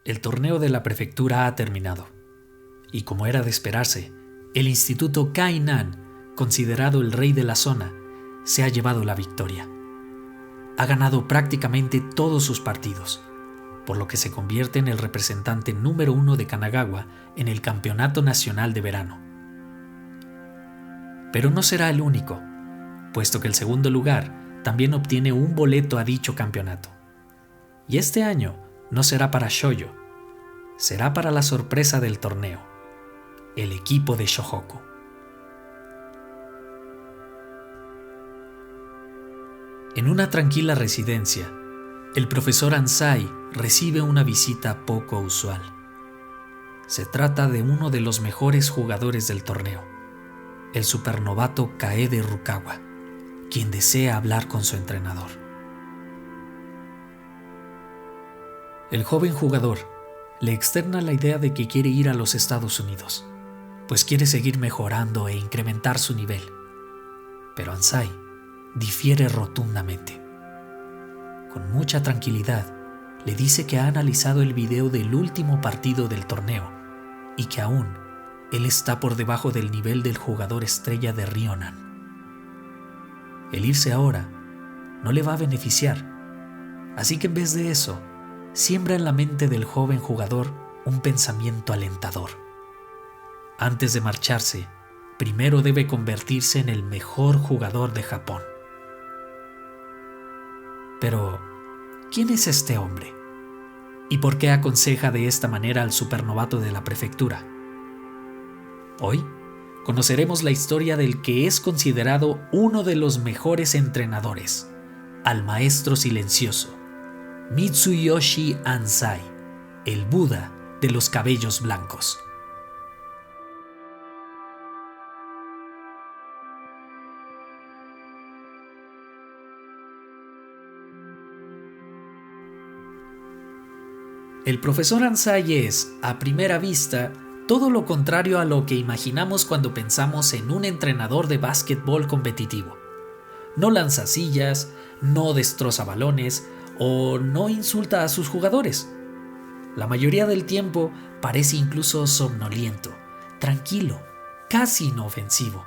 El torneo de la prefectura ha terminado, y como era de esperarse, el Instituto Kainan, considerado el rey de la zona, se ha llevado la victoria. Ha ganado prácticamente todos sus partidos, por lo que se convierte en el representante número 1 de Kanagawa en el Campeonato Nacional de Verano. Pero no será el único, puesto que el segundo lugar también obtiene un boleto a dicho campeonato. Y este año no será para Shoujo, será para la sorpresa del torneo, el equipo de Shohoku. En una tranquila residencia, el profesor Ansai recibe una visita poco usual. Se trata de uno de los mejores jugadores del torneo, el supernovato Kaede Rukawa, quien desea hablar con su entrenador. El joven jugador le externa la idea de que quiere ir a los Estados Unidos, pues quiere seguir mejorando e incrementar su nivel. Pero Ansai difiere rotundamente. Con mucha tranquilidad, le dice que ha analizado el video del último partido del torneo y que aún él está por debajo del nivel del jugador estrella de Rionan. El irse ahora no le va a beneficiar, así que en vez de eso, siembra en la mente del joven jugador un pensamiento alentador. Antes de marcharse, primero debe convertirse en el mejor jugador de Japón. Pero, ¿quién es este hombre? ¿Y por qué aconseja de esta manera al supernovato de la prefectura? Hoy conoceremos la historia del que es considerado uno de los mejores entrenadores, al maestro silencioso, Mitsuyoshi Ansai, el Buda de los cabellos blancos. El profesor Ansai es, a primera vista, todo lo contrario a lo que imaginamos cuando pensamos en un entrenador de básquetbol competitivo. No lanza sillas, no destroza balones o no insulta a sus jugadores. La mayoría del tiempo parece incluso somnoliento, tranquilo, casi inofensivo.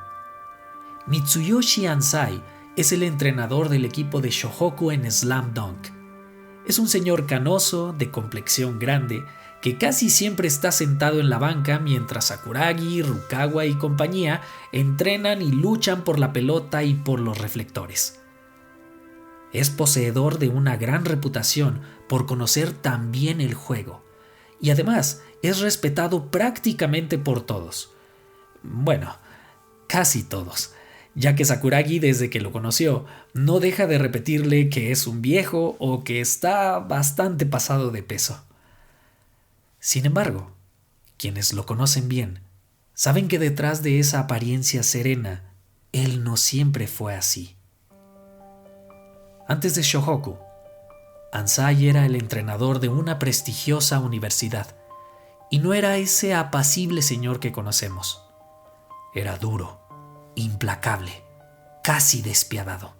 Mitsuyoshi Ansai es el entrenador del equipo de Shohoku en Slam Dunk. Es un señor canoso, de complexión grande, que casi siempre está sentado en la banca mientras Sakuragi, Rukawa y compañía entrenan y luchan por la pelota y por los reflectores. Es poseedor de una gran reputación por conocer tan bien el juego, y además es respetado prácticamente por todos. Bueno, casi todos, ya que Sakuragi, desde que lo conoció, no deja de repetirle que es un viejo o que está bastante pasado de peso. Sin embargo, quienes lo conocen bien, saben que detrás de esa apariencia serena, él no siempre fue así. Antes de Shohoku, Ansai era el entrenador de una prestigiosa universidad, y no era ese apacible señor que conocemos. Era duro, implacable, casi despiadado.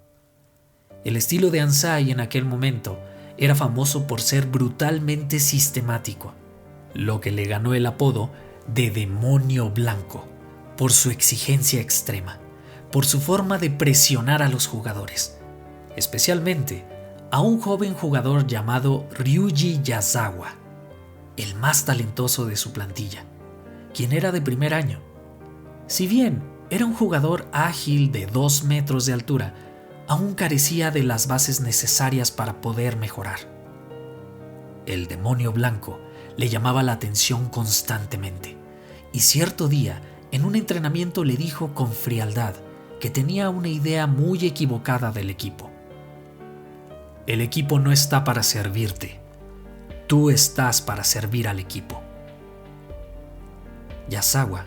El estilo de Ansai en aquel momento era famoso por ser brutalmente sistemático, lo que le ganó el apodo de Demonio Blanco, por su exigencia extrema, por su forma de presionar a los jugadores, especialmente a un joven jugador llamado Ryuji Yazawa, el más talentoso de su plantilla, quien era de primer año. Si bien era un jugador ágil de 2 metros de altura, aún carecía de las bases necesarias para poder mejorar. El Demonio Blanco le llamaba la atención constantemente, y cierto día, en un entrenamiento, le dijo con frialdad que tenía una idea muy equivocada del equipo. El equipo no está para servirte, tú estás para servir al equipo. Yazawa,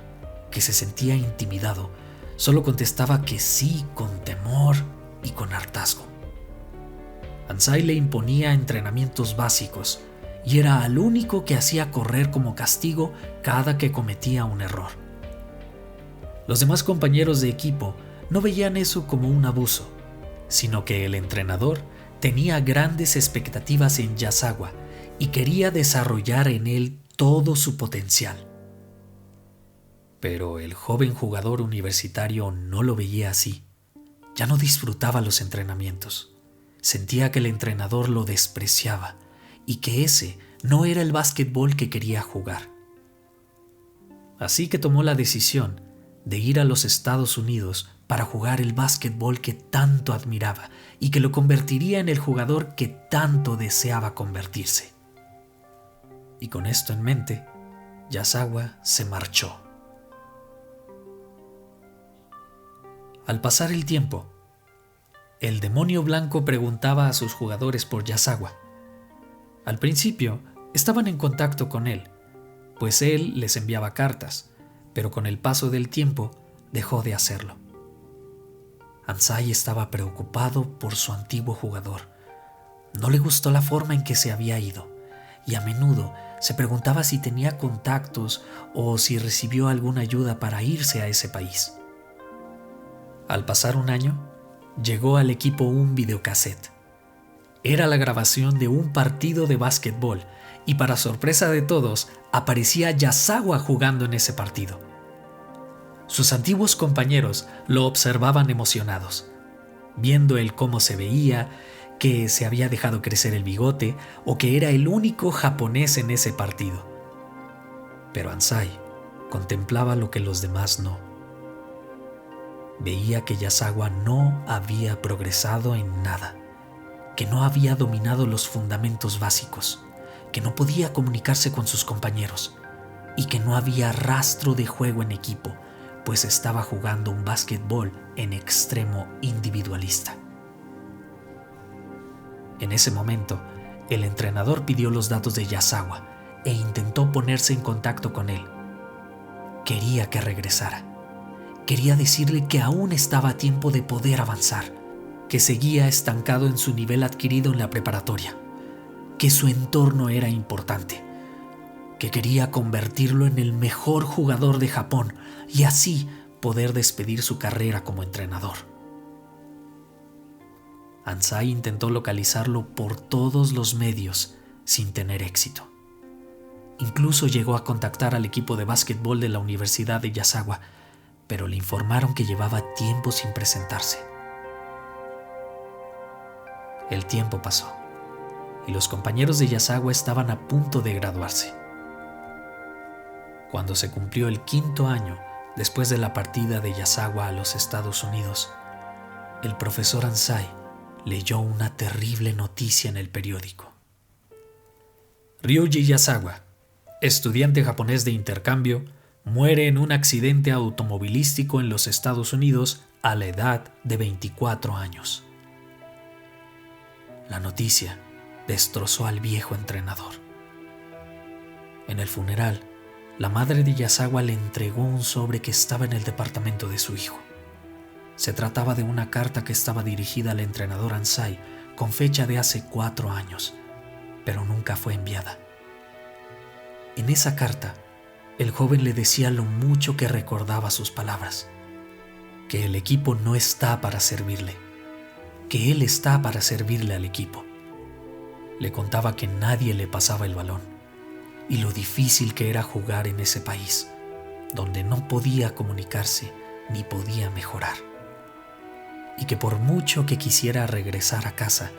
que se sentía intimidado, solo contestaba que sí con temor y con hartazgo. Ansai le imponía entrenamientos básicos y era el único que hacía correr como castigo cada que cometía un error. Los demás compañeros de equipo no veían eso como un abuso, sino que el entrenador tenía grandes expectativas en Yazawa y quería desarrollar en él todo su potencial. Pero el joven jugador universitario no lo veía así. Ya no disfrutaba los entrenamientos. Sentía que el entrenador lo despreciaba y que ese no era el básquetbol que quería jugar. Así que tomó la decisión de ir a los Estados Unidos para jugar el básquetbol que tanto admiraba y que lo convertiría en el jugador que tanto deseaba convertirse. Y con esto en mente, Yasawa se marchó. Al pasar el tiempo, el demonio blanco preguntaba a sus jugadores por Yasawa. Al principio, estaban en contacto con él, pues él les enviaba cartas, pero con el paso del tiempo dejó de hacerlo. Ansai estaba preocupado por su antiguo jugador. No le gustó la forma en que se había ido, y a menudo se preguntaba si tenía contactos o si recibió alguna ayuda para irse a ese país. Al pasar un año, llegó al equipo un videocassette. Era la grabación de un partido de básquetbol y para sorpresa de todos, aparecía Yasawa jugando en ese partido. Sus antiguos compañeros lo observaban emocionados, viendo él cómo se veía, que se había dejado crecer el bigote o que era el único japonés en ese partido. Pero Ansai contemplaba lo que los demás no. Veía que Yasawa no había progresado en nada, que no había dominado los fundamentos básicos, que no podía comunicarse con sus compañeros y que no había rastro de juego en equipo, pues estaba jugando un básquetbol en extremo individualista. En ese momento, el entrenador pidió los datos de Yasawa e intentó ponerse en contacto con él. Quería que regresara. Quería decirle que aún estaba a tiempo de poder avanzar, que seguía estancado en su nivel adquirido en la preparatoria, que su entorno era importante, que quería convertirlo en el mejor jugador de Japón y así poder despedir su carrera como entrenador. Ansai intentó localizarlo por todos los medios sin tener éxito. Incluso llegó a contactar al equipo de básquetbol de la Universidad de Yasawa, pero le informaron que llevaba tiempo sin presentarse. El tiempo pasó y los compañeros de Yasawa estaban a punto de graduarse. Cuando se cumplió el 5º año después de la partida de Yasawa a los Estados Unidos, el profesor Ansai leyó una terrible noticia en el periódico. Ryuji Yasawa, estudiante japonés de intercambio, muere en un accidente automovilístico en los Estados Unidos a la edad de 24 años. La noticia destrozó al viejo entrenador. En el funeral, la madre de Yasawa le entregó un sobre que estaba en el departamento de su hijo. Se trataba de una carta que estaba dirigida al entrenador Ansai con fecha de hace 4 años, pero nunca fue enviada. En esa carta, el joven le decía lo mucho que recordaba sus palabras, que el equipo no está para servirle, que él está para servirle al equipo. Le contaba que nadie le pasaba el balón y lo difícil que era jugar en ese país, donde no podía comunicarse ni podía mejorar, y que por mucho que quisiera regresar a casa,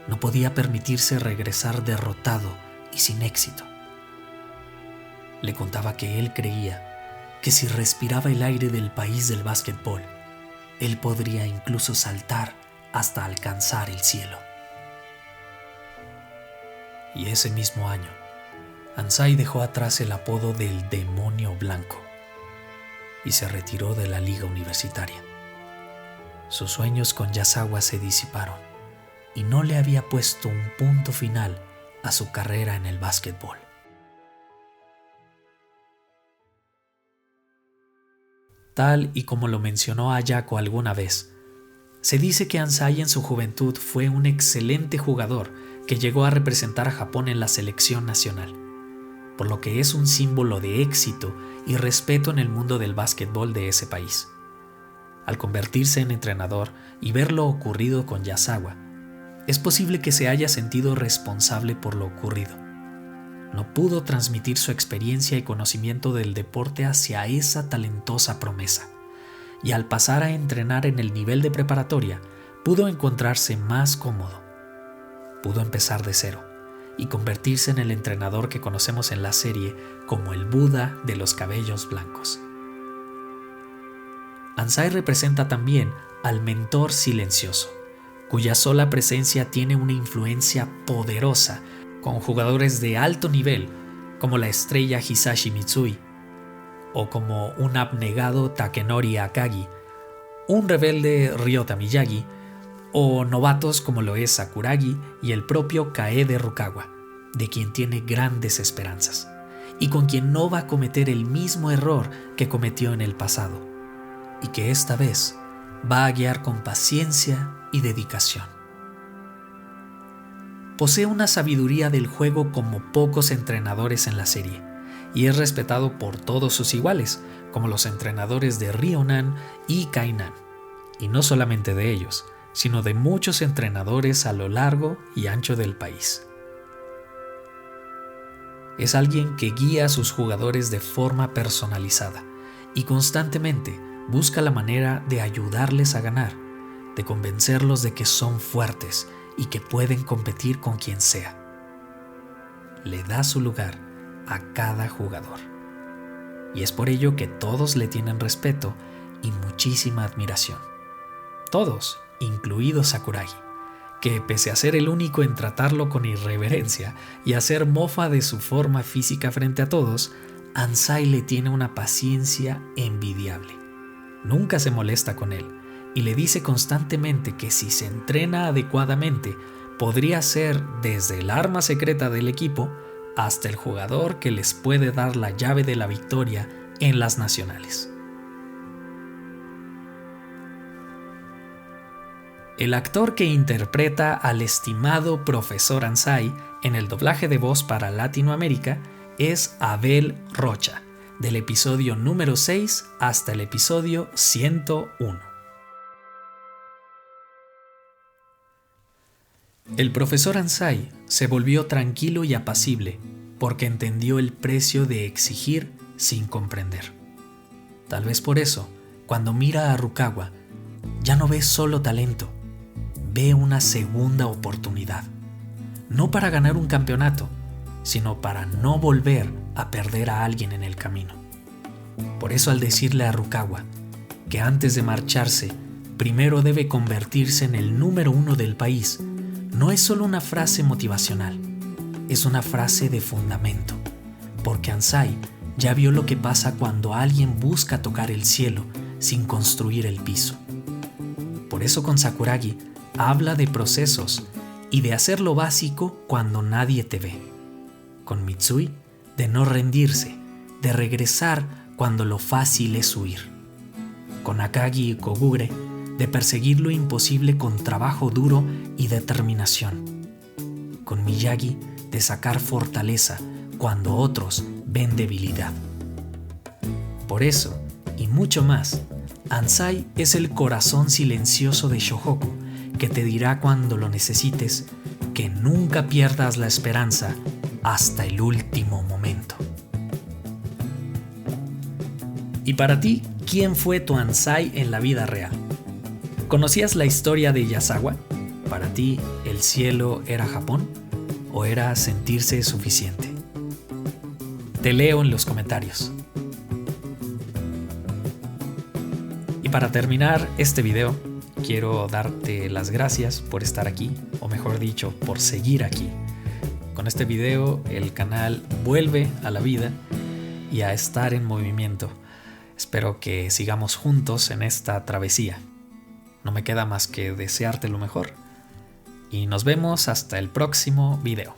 no podía permitirse regresar derrotado y sin éxito. Le contaba que él creía que si respiraba el aire del país del básquetbol, él podría incluso saltar hasta alcanzar el cielo. Y ese mismo año, Ansai dejó atrás el apodo del Demonio Blanco y se retiró de la liga universitaria. Sus sueños con Yasawa se disiparon y no le había puesto un punto final a su carrera en el básquetbol. Tal y como lo mencionó Ayako alguna vez, se dice que Ansai en su juventud fue un excelente jugador que llegó a representar a Japón en la selección nacional, por lo que es un símbolo de éxito y respeto en el mundo del básquetbol de ese país. Al convertirse en entrenador y ver lo ocurrido con Yasawa, es posible que se haya sentido responsable por lo ocurrido, no pudo transmitir su experiencia y conocimiento del deporte hacia esa talentosa promesa, y al pasar a entrenar en el nivel de preparatoria, pudo encontrarse más cómodo. Pudo empezar de cero y convertirse en el entrenador que conocemos en la serie como el Buda de los cabellos blancos. Ansai representa también al mentor silencioso, cuya sola presencia tiene una influencia poderosa con jugadores de alto nivel como la estrella Hisashi Mitsui, o como un abnegado Takenori Akagi, un rebelde Ryota Miyagi, o novatos como lo es Sakuragi y el propio Kaede Rukawa, de quien tiene grandes esperanzas, y con quien no va a cometer el mismo error que cometió en el pasado, y que esta vez va a guiar con paciencia y dedicación. Posee una sabiduría del juego como pocos entrenadores en la serie, y es respetado por todos sus iguales, como los entrenadores de Rionan y Kainan, y no solamente de ellos, sino de muchos entrenadores a lo largo y ancho del país. Es alguien que guía a sus jugadores de forma personalizada y constantemente busca la manera de ayudarles a ganar, de convencerlos de que son fuertes y que pueden competir con quien sea. Le da su lugar a cada jugador. Y es por ello que todos le tienen respeto y muchísima admiración. Todos, incluido Sakuragi, que pese a ser el único en tratarlo con irreverencia y hacer mofa de su forma física frente a todos, Ansai le tiene una paciencia envidiable. Nunca se molesta con él y le dice constantemente que si se entrena adecuadamente, podría ser desde el arma secreta del equipo hasta el jugador que les puede dar la llave de la victoria en las nacionales. El actor que interpreta al estimado profesor Ansai en el doblaje de voz para Latinoamérica es Abel Rocha, del episodio número 6 hasta el episodio 101. El profesor Ansai se volvió tranquilo y apacible porque entendió el precio de exigir sin comprender. Tal vez por eso, cuando mira a Rukawa, ya no ve solo talento, ve una segunda oportunidad, no para ganar un campeonato, sino para no volver a perder a alguien en el camino. Por eso al decirle a Rukawa que antes de marcharse, primero debe convertirse en el número 1 del país, no es solo una frase motivacional, es una frase de fundamento, porque Ansai ya vio lo que pasa cuando alguien busca tocar el cielo sin construir el piso. Por eso con Sakuragi habla de procesos y de hacer lo básico cuando nadie te ve. Con Mitsui, de no rendirse, de regresar cuando lo fácil es huir. Con Akagi y Kogure, de perseguir lo imposible con trabajo duro y determinación. Con Miyagi, de sacar fortaleza cuando otros ven debilidad. Por eso, y mucho más, Ansai es el corazón silencioso de Shohoku, que te dirá cuando lo necesites que nunca pierdas la esperanza hasta el último momento. Y para ti, ¿quién fue tu Ansai en la vida real? ¿Conocías la historia de Yasawa? ¿Para ti el cielo era Japón o era sentirse suficiente? Te leo en los comentarios. Y para terminar este video, quiero darte las gracias por estar aquí, o mejor dicho, por seguir aquí. Con este video el canal vuelve a la vida y a estar en movimiento. Espero que sigamos juntos en esta travesía. No me queda más que desearte lo mejor y nos vemos hasta el próximo video.